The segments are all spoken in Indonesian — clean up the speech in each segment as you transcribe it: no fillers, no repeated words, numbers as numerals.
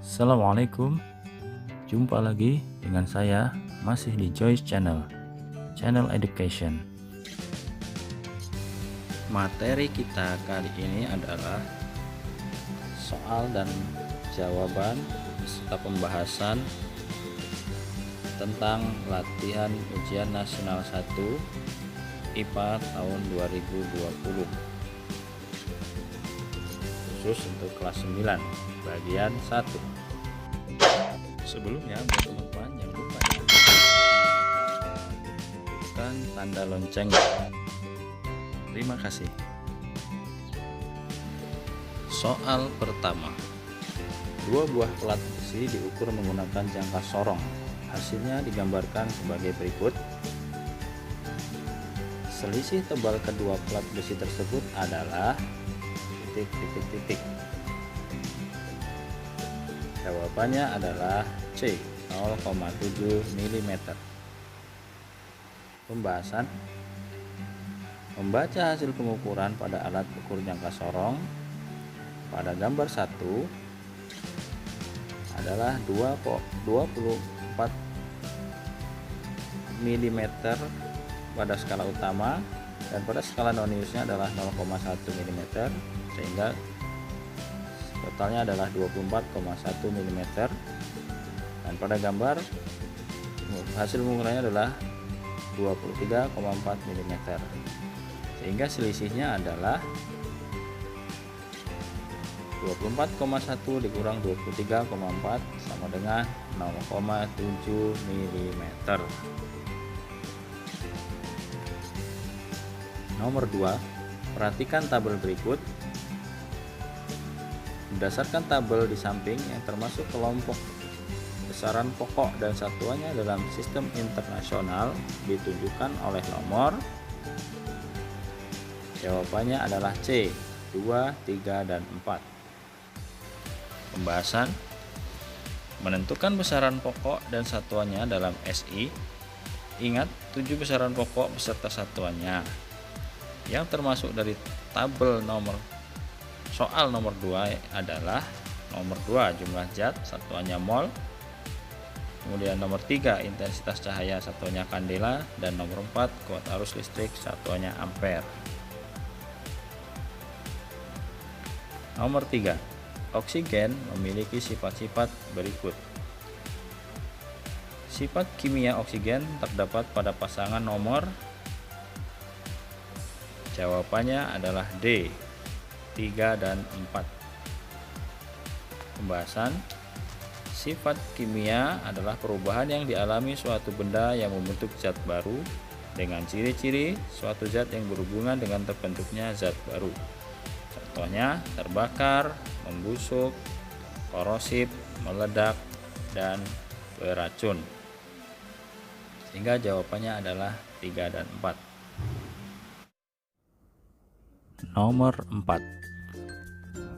Assalamualaikum, jumpa lagi dengan saya masih di Joyce Channel Education. Materi kita kali ini adalah soal dan jawaban serta pembahasan tentang latihan ujian nasional 1 IPA tahun 2020 khusus untuk kelas 9 bagian 1. Sebelumnya buat teman-teman jangan lupa tekan tanda lonceng. Terima kasih. Soal pertama, 2 buah plat besi diukur menggunakan jangka sorong. Hasilnya digambarkan sebagai berikut. Selisih tebal kedua plat besi tersebut adalah titik. Jawabannya adalah C, 0,7 mm. Pembahasan: membaca hasil pengukuran pada alat ukur jangka sorong pada gambar 1 adalah 24 mm pada skala utama dan pada skala non-newsnya adalah 0,1 mm, sehingga totalnya adalah 24,1 mm. Dan pada gambar hasil pengukurannya adalah 23,4 mm, sehingga selisihnya adalah 24,1 dikurang 23,4 sama dengan 0,7 mm. Nomor 2, perhatikan tabel berikut. Berdasarkan tabel di samping yang termasuk kelompok besaran pokok dan satuannya dalam sistem internasional ditunjukkan oleh nomor. Jawabannya adalah C, 2, 3, dan 4. Pembahasan: menentukan besaran pokok dan satuannya dalam SI. Ingat 7 besaran pokok beserta satuannya yang termasuk dari tabel soal nomor 2 adalah nomor 2 jumlah zat satuannya mol, kemudian nomor 3 intensitas cahaya satuannya kandela, dan nomor 4 kuat arus listrik satuannya ampere. Nomor 3, oksigen memiliki sifat-sifat berikut. Sifat kimia oksigen terdapat pada pasangan nomor. Jawabannya adalah D, 3 dan 4. Pembahasan: sifat kimia adalah perubahan yang dialami suatu benda yang membentuk zat baru dengan ciri-ciri suatu zat yang berhubungan dengan terbentuknya zat baru. Contohnya terbakar, membusuk, korosif, meledak, dan beracun. Sehingga jawabannya adalah 3 dan 4. Nomor 4.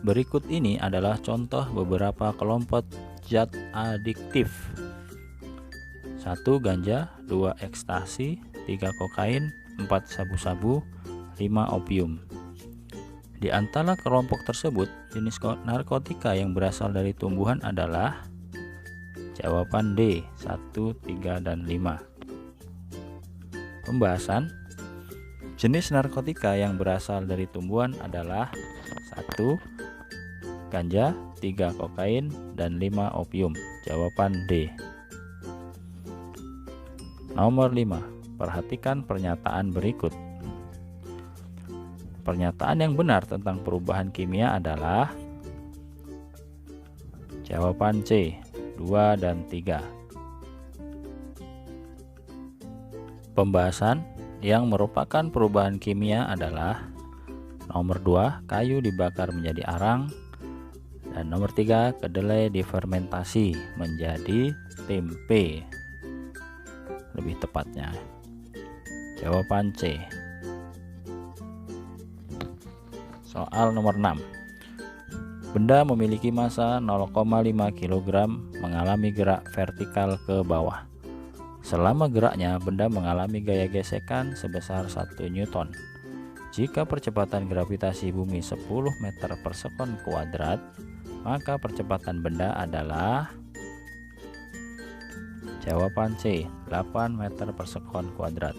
Berikut ini adalah contoh beberapa kelompok zat adiktif. 1 ganja, 2 ekstasi, 3 kokain, 4 sabu-sabu, 5 opium. Di antara kelompok tersebut, jenis narkotika yang berasal dari tumbuhan adalah. Jawaban D, 1, 3, dan 5. Pembahasan: jenis narkotika yang berasal dari tumbuhan adalah 1 ganja, 3 kokain, dan 5 opium. Jawaban D. Nomor 5, perhatikan pernyataan berikut. Pernyataan yang benar tentang perubahan kimia adalah. Jawaban C, 2 dan 3. Pembahasan: yang merupakan perubahan kimia adalah nomor 2, kayu dibakar menjadi arang, dan nomor 3, kedelai difermentasi menjadi tempe. Lebih tepatnya jawaban C. Soal nomor 6. Benda memiliki massa 0,5 kg mengalami gerak vertikal ke bawah. Selama geraknya, benda mengalami gaya gesekan sebesar 1 Newton. Jika percepatan gravitasi bumi 10 meter per sekon kuadrat, Maka percepatan benda adalah jawaban C, 8 meter per sekon kuadrat.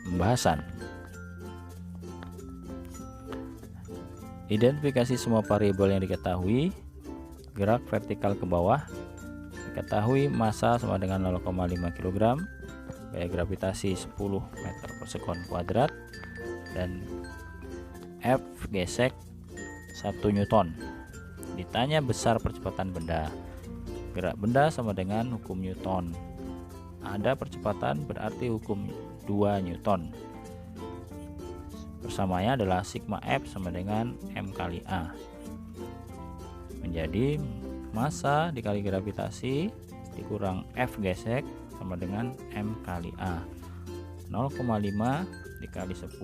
Pembahasan. Identifikasi semua variabel yang diketahui. Gerak vertikal ke bawah. Diketahui massa sama dengan 0,5 kg. Gaya gravitasi 10 meter per sekon kuadrat. Dan F gesek 1 Newton. Ditanya besar percepatan benda. Gerak benda sama dengan hukum Newton. Ada percepatan berarti hukum 2 Newton. Persamanya adalah sigma F sama dengan M kali A. Menjadi massa dikali gravitasi dikurang F gesek sama dengan M kali A. 0,5 dikali 10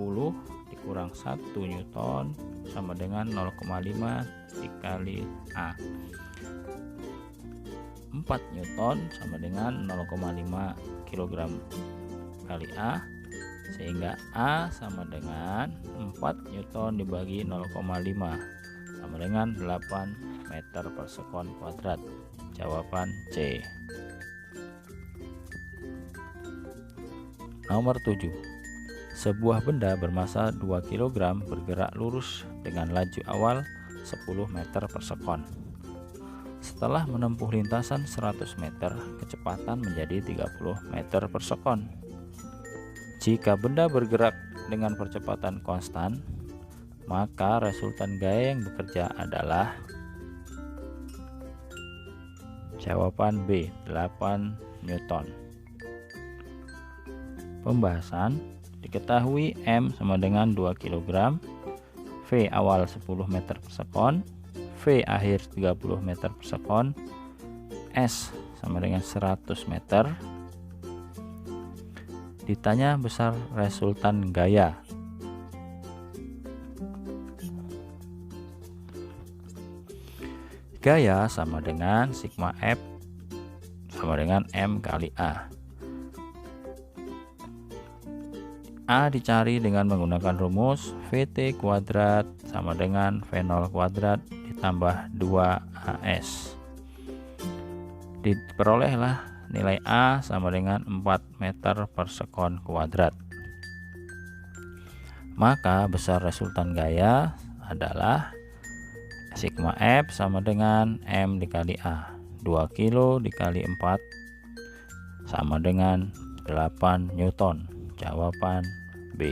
dikurang 1 Newton sama dengan 0,5 dikali A. 4 Newton sama dengan 0,5 kg kali A, sehingga A sama dengan 4 Newton dibagi 0,5 sama dengan 8 meter per sekon kuadrat. Jawaban C. Nomor 7. Sebuah benda bermassa 2 kg bergerak lurus dengan laju awal 10 meter per sekon. Setelah menempuh lintasan 100 meter, kecepatan menjadi 30 meter per sekon. Jika benda bergerak dengan percepatan konstan, maka resultan gaya yang bekerja adalah jawaban B, 8 Newton. Pembahasan. Diketahui M sama dengan 2 kg, V awal 10 meter per sekon, V akhir 30 meter per sekon, S sama dengan 100 meter. Ditanya besar resultan gaya. Gaya sama dengan sigma F sama dengan M kali A. A dicari dengan menggunakan rumus VT kuadrat sama dengan V0 kuadrat ditambah 2AS. Diperolehlah nilai A sama dengan 4 meter per sekon kuadrat. Maka besar resultan gaya adalah sigma F sama dengan M dikali A. 2 kilo dikali 4 sama dengan 8 Newton. Jawaban B.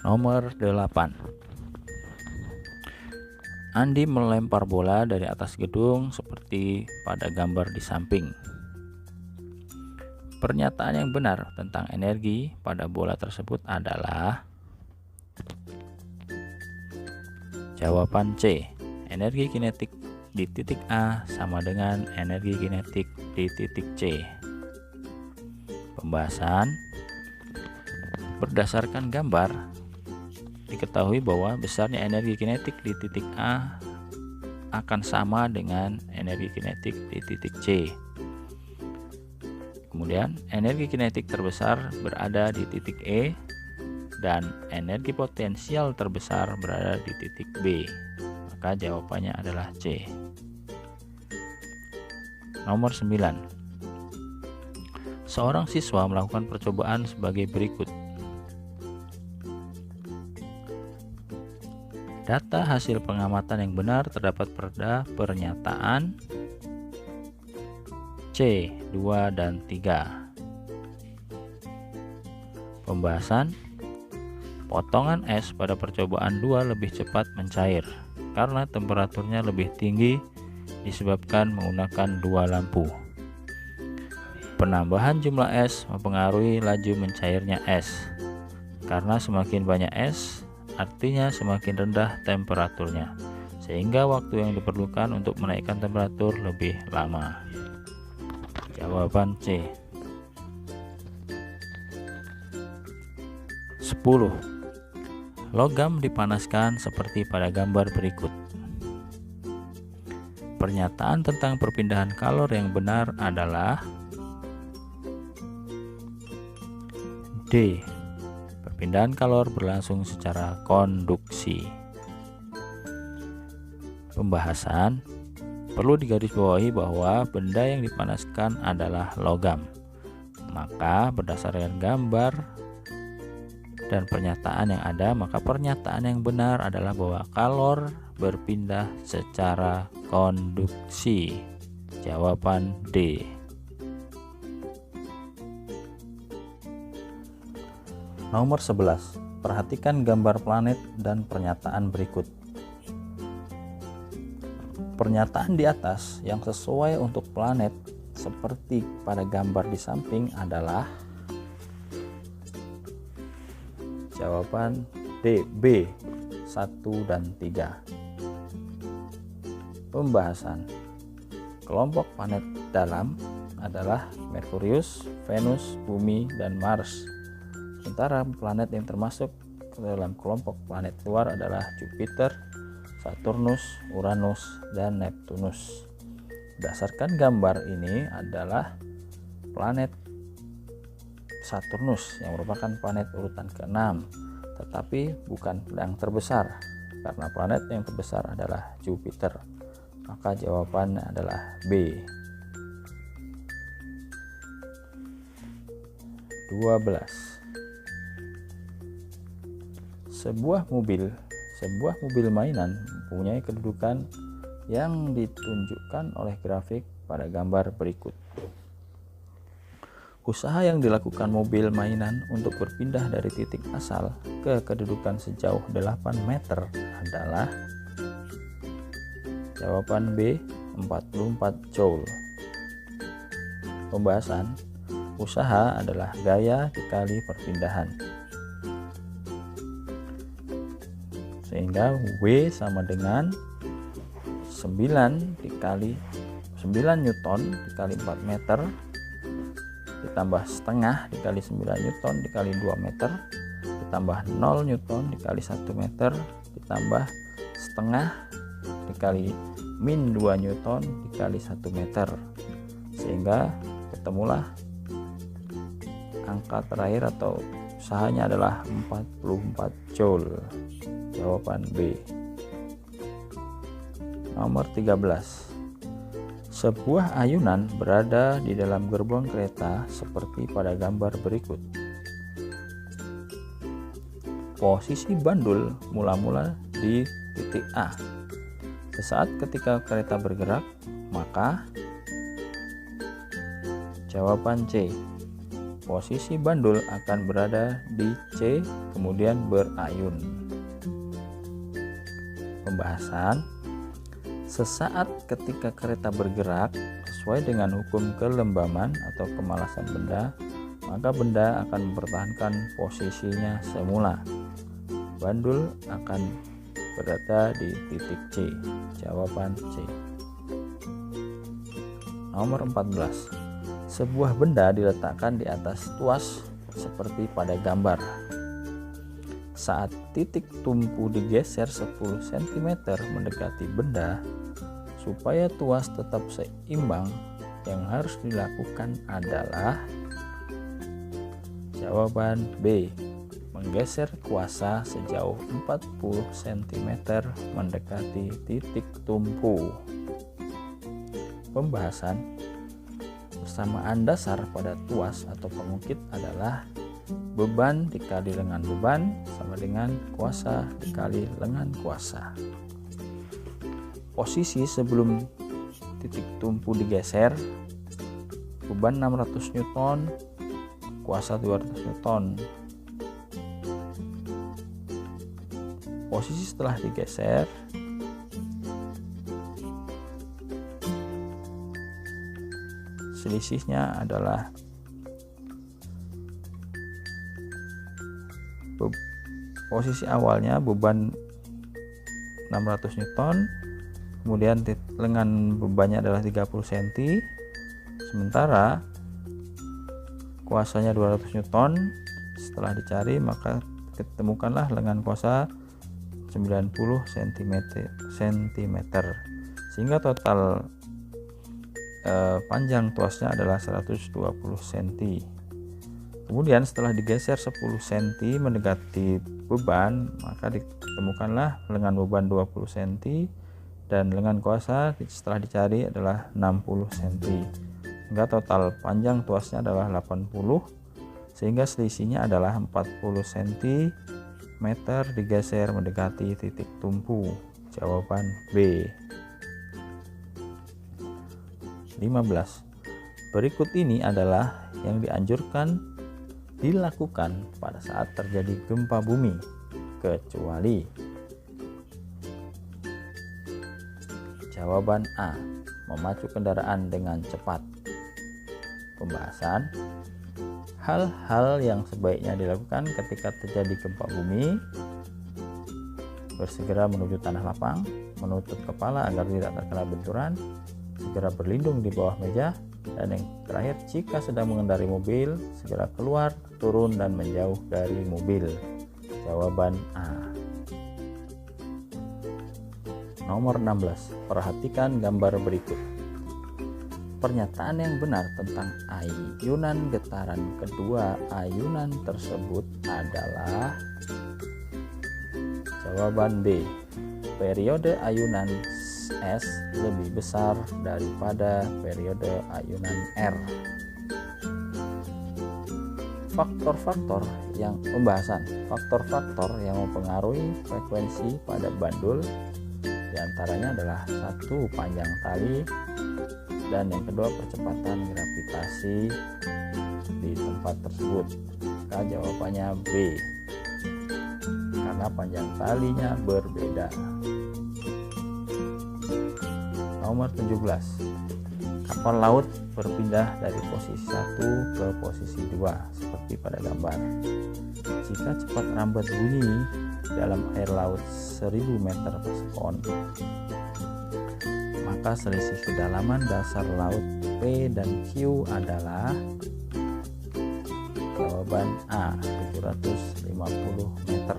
Nomor 8. Andi melempar bola dari atas gedung seperti pada gambar di samping. Pernyataan yang benar tentang energi pada bola tersebut adalah jawaban C. Energi kinetik di titik A sama dengan energi kinetik di titik C. Pembahasan. Berdasarkan gambar, diketahui bahwa besarnya energi kinetik di titik A akan sama dengan energi kinetik di titik C. Kemudian energi kinetik terbesar berada di titik E dan energi potensial terbesar berada di titik B. Maka jawabannya adalah C. Nomor 9. Seorang siswa melakukan percobaan sebagai berikut. Data hasil pengamatan yang benar terdapat pada pernyataan C, 2 dan 3. Pembahasan. Potongan es pada percobaan 2 lebih cepat mencair karena temperaturnya lebih tinggi disebabkan menggunakan 2 lampu. Penambahan jumlah es mempengaruhi laju mencairnya es. Karena semakin banyak es, artinya semakin rendah temperaturnya, sehingga waktu yang diperlukan untuk menaikkan temperatur lebih lama. Jawaban C. 10. Logam dipanaskan seperti pada gambar berikut. Pernyataan tentang perpindahan kalor yang benar adalah D. Perpindahan kalor berlangsung secara konduksi. Pembahasan. Perlu digarisbawahi bahwa benda yang dipanaskan adalah logam. Maka berdasarkan gambar dan pernyataan yang ada, maka pernyataan yang benar adalah bahwa kalor berpindah secara konduksi. Jawaban D. Nomor 11. Perhatikan gambar planet dan pernyataan berikut. Pernyataan di atas yang sesuai untuk planet seperti pada gambar di samping adalah jawaban D, B, 1 dan 3. Pembahasan. Kelompok planet dalam adalah Merkurius, Venus, Bumi, dan Mars. Sementara planet yang termasuk ke dalam kelompok planet luar adalah Jupiter, Saturnus, Uranus, dan Neptunus. Berdasarkan gambar ini adalah planet Saturnus yang merupakan planet urutan ke-6, tetapi bukan yang terbesar karena planet yang terbesar adalah Jupiter. Maka jawabannya adalah B. 12. Sebuah mobil mainan mempunyai kedudukan yang ditunjukkan oleh grafik pada gambar berikut. Usaha yang dilakukan mobil mainan untuk berpindah dari titik asal ke kedudukan sejauh 8 meter adalah jawaban B, 44 joule. Pembahasan. Usaha adalah gaya dikali perpindahan. Sehingga W sama dengan 9 dikali 9 Newton dikali 4 meter ditambah setengah dikali 9 Newton dikali 2 meter ditambah 0 Newton dikali 1 meter ditambah setengah dikali min 2 Newton dikali 1 meter, sehingga ketemulah angka terakhir atau usahanya adalah 44 joule. Jawaban B. Nomor 13. Sebuah ayunan berada di dalam gerbong kereta seperti pada gambar berikut. Posisi bandul mula-mula di titik A. Sesaat ketika kereta bergerak, maka jawaban C. Posisi bandul akan berada di C, kemudian berayun. Pembahasan. Sesaat ketika kereta bergerak sesuai dengan hukum kelembaman atau kemalasan benda, maka benda akan mempertahankan posisinya semula. Bandul akan berada di titik C. Jawaban C. Nomor 14. Sebuah benda diletakkan di atas tuas seperti pada gambar. Saat titik tumpu digeser 10 cm mendekati benda, supaya tuas tetap seimbang, yang harus dilakukan adalah jawaban B. Menggeser kuasa sejauh 40 cm mendekati titik tumpu. Pembahasan. Persamaan dasar pada tuas atau pengukit adalah beban dikali lengan beban sama dengan kuasa dikali lengan kuasa. Posisi sebelum titik tumpu digeser, beban 600 Newton, kuasa 200 Newton. Posisi setelah digeser, selisihnya adalah posisi awalnya beban 600 Newton, kemudian lengan bebannya adalah 30 cm, sementara kuasanya 200 Newton. Setelah dicari maka ketemukanlah lengan kuasa 90 cm, sehingga total panjang tuasnya adalah 120 cm. Kemudian setelah digeser 10 cm mendekati beban, maka ditemukanlah lengan beban 20 cm dan lengan kuasa setelah dicari adalah 60 cm. Sehingga total panjang tuasnya adalah 80, sehingga selisihnya adalah 40 cm digeser mendekati titik tumpu. Jawaban B. 15. Berikut ini adalah yang dianjurkan dilakukan pada saat terjadi gempa bumi, kecuali jawaban A. Memacu kendaraan dengan cepat. Pembahasan hal-hal yang sebaiknya dilakukan ketika terjadi gempa bumi: bersegera menuju tanah lapang, menutup kepala agar tidak terkena benturan, segera berlindung di bawah meja, dan yang terakhir, jika sedang mengendarai mobil, segera keluar, turun, dan menjauh dari mobil. Jawaban A. Nomor 16. Perhatikan gambar berikut. Pernyataan yang benar tentang ayunan getaran kedua ayunan tersebut adalah jawaban B. Periode ayunan S lebih besar daripada periode ayunan R. Faktor-faktor yang mempengaruhi frekuensi pada bandul diantaranya adalah 1. Panjang tali, dan yang kedua percepatan gravitasi di tempat tersebut. Maka jawabannya B, karena panjang talinya berbeda. Nomor 17. Kapal laut berpindah dari posisi 1 ke posisi 2 seperti pada gambar. Jika cepat rambat bunyi dalam air laut 1000 meter per sekon, maka selisih kedalaman dasar laut P dan Q adalah jawaban A, 750 meter.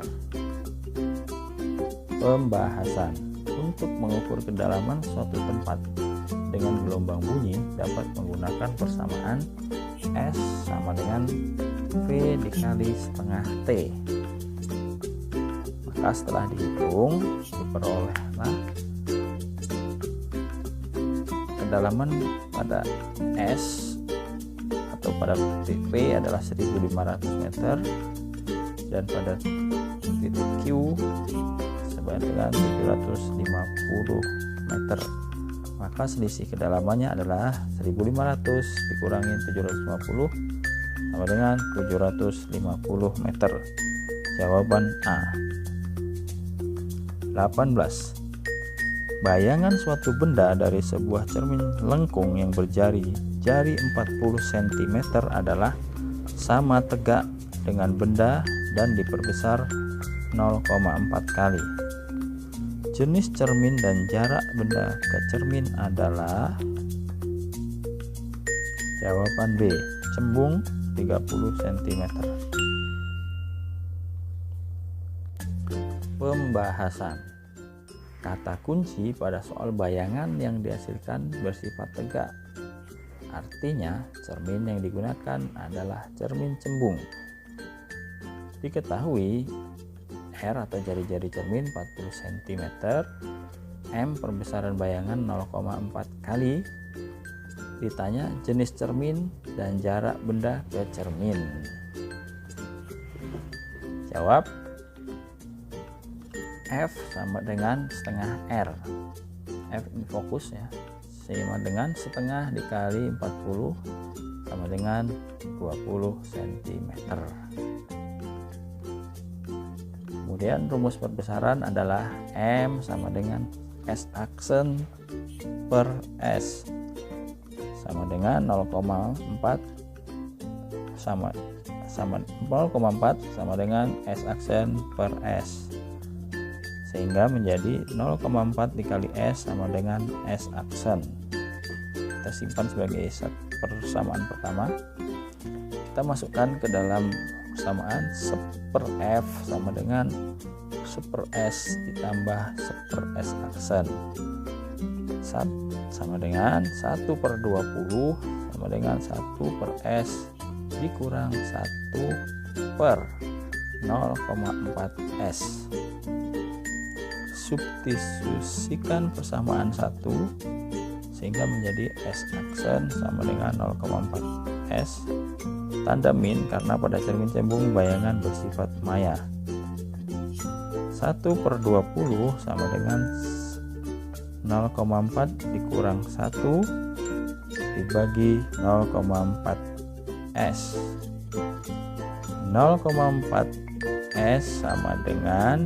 Pembahasan: untuk mengukur kedalaman suatu tempat dengan gelombang bunyi dapat menggunakan persamaan S sama dengan V dikali setengah T. Maka setelah dihitung, diperolehlah kedalaman pada S atau pada titik P adalah 1500 meter dan pada titik Q sebanyak dengan 750 meter. Maka selisih kedalamannya adalah 1500 dikurangi 750 sama dengan 750 meter. Jawaban A. 18. Bayangan suatu benda dari sebuah cermin lengkung yang berjari 40 cm adalah sama tegak dengan benda dan diperbesar 0,4 kali. Jenis cermin dan jarak benda ke cermin adalah jawaban B, cembung 30 cm. Pembahasan: kata kunci pada soal bayangan yang dihasilkan bersifat tegak. Artinya, cermin yang digunakan adalah cermin cembung. Diketahui R atau jari-jari cermin 40 cm, M perbesaran bayangan 0,4 kali. Ditanya jenis cermin dan jarak benda ke cermin. Jawab, F sama dengan setengah R. F ini fokus ya, sama dengan setengah dikali 40 sama dengan 20 cm. Kemudian rumus perbesaran adalah M sama dengan S aksen per S sama dengan 0,4 sama 0,4 sama dengan S aksen per S, sehingga menjadi 0,4 dikali S sama dengan S aksen. Kita simpan sebagai persamaan pertama. Kita masukkan ke dalam persamaan seper F sama dengan super S ditambah super S aksen sama dengan 1/20 sama dengan 1/S dikurang 1 per 0,4 S. Substitusikan persamaan 1 sehingga menjadi S aksen sama dengan 0,4 S. Tanda min karena pada cermin cembung bayangan bersifat maya. 1 per 20 sama dengan 0,4 dikurang 1 dibagi 0,4 S. 0,4 S sama dengan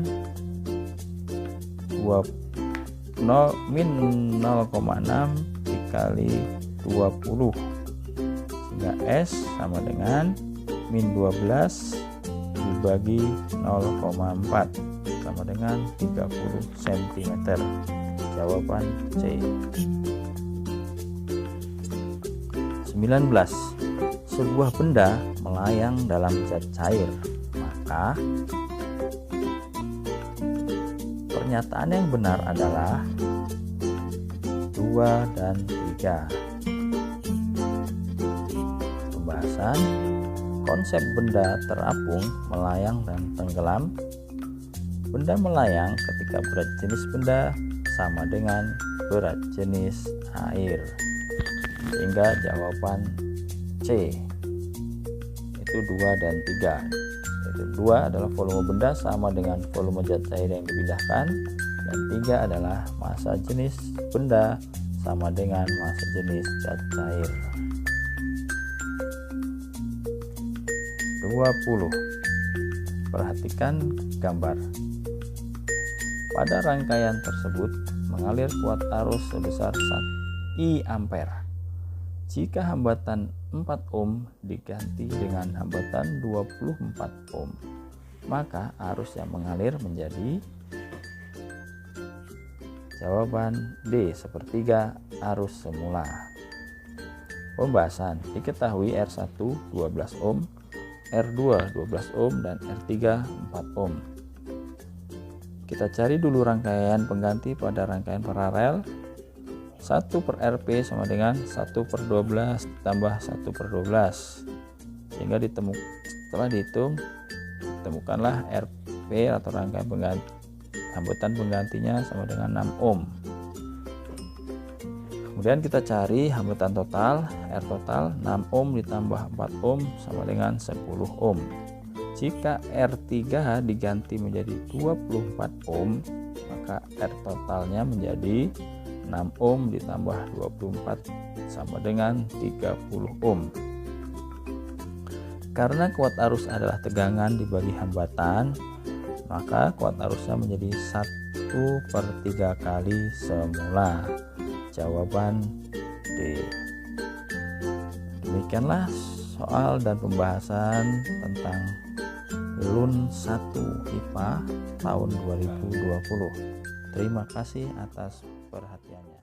min 0,6 dikali 20 sehingga S sama dengan min 12 dibagi 0,4 sama dengan 30 cm. Jawaban C. 19. Sebuah benda melayang dalam zat cair, maka pernyataan yang benar adalah 2 dan 3. Pembahasan konsep benda terapung, melayang, dan tenggelam. Benda melayang ketika berat jenis benda sama dengan berat jenis air. Sehingga jawaban C itu 2 dan 3. Yaitu 2 adalah volume benda sama dengan volume zat cair yang dipindahkan, dan 3 adalah massa jenis benda sama dengan massa jenis zat cair. 20. Perhatikan gambar. Pada rangkaian tersebut mengalir kuat arus sebesar 1 I ampere. Jika hambatan 4 ohm diganti dengan hambatan 24 ohm, maka arus yang mengalir menjadi jawaban D, sepertiga arus semula. Pembahasan diketahui R1 12 ohm, R2 12 ohm, dan R3 4 ohm. Kita cari dulu rangkaian pengganti pada rangkaian paralel. 1 per Rp sama dengan 1 per 12 tambah 1 per 12, sehingga setelah dihitung temukanlah Rp atau rangkaian pengganti, hambatan penggantinya sama dengan 6 ohm. Kemudian kita cari hambatan total, R total 6 ohm ditambah 4 ohm sama dengan 10 ohm. Jika R3 diganti menjadi 24 ohm, maka R totalnya menjadi 6 ohm ditambah 24 sama dengan 30 ohm. Karena kuat arus adalah tegangan dibagi hambatan, maka kuat arusnya menjadi 1 per 3 kali semula. Jawaban D. Demikianlah soal dan pembahasan tentang LUN 1 IPA tahun 2020. Terima kasih atas perhatiannya.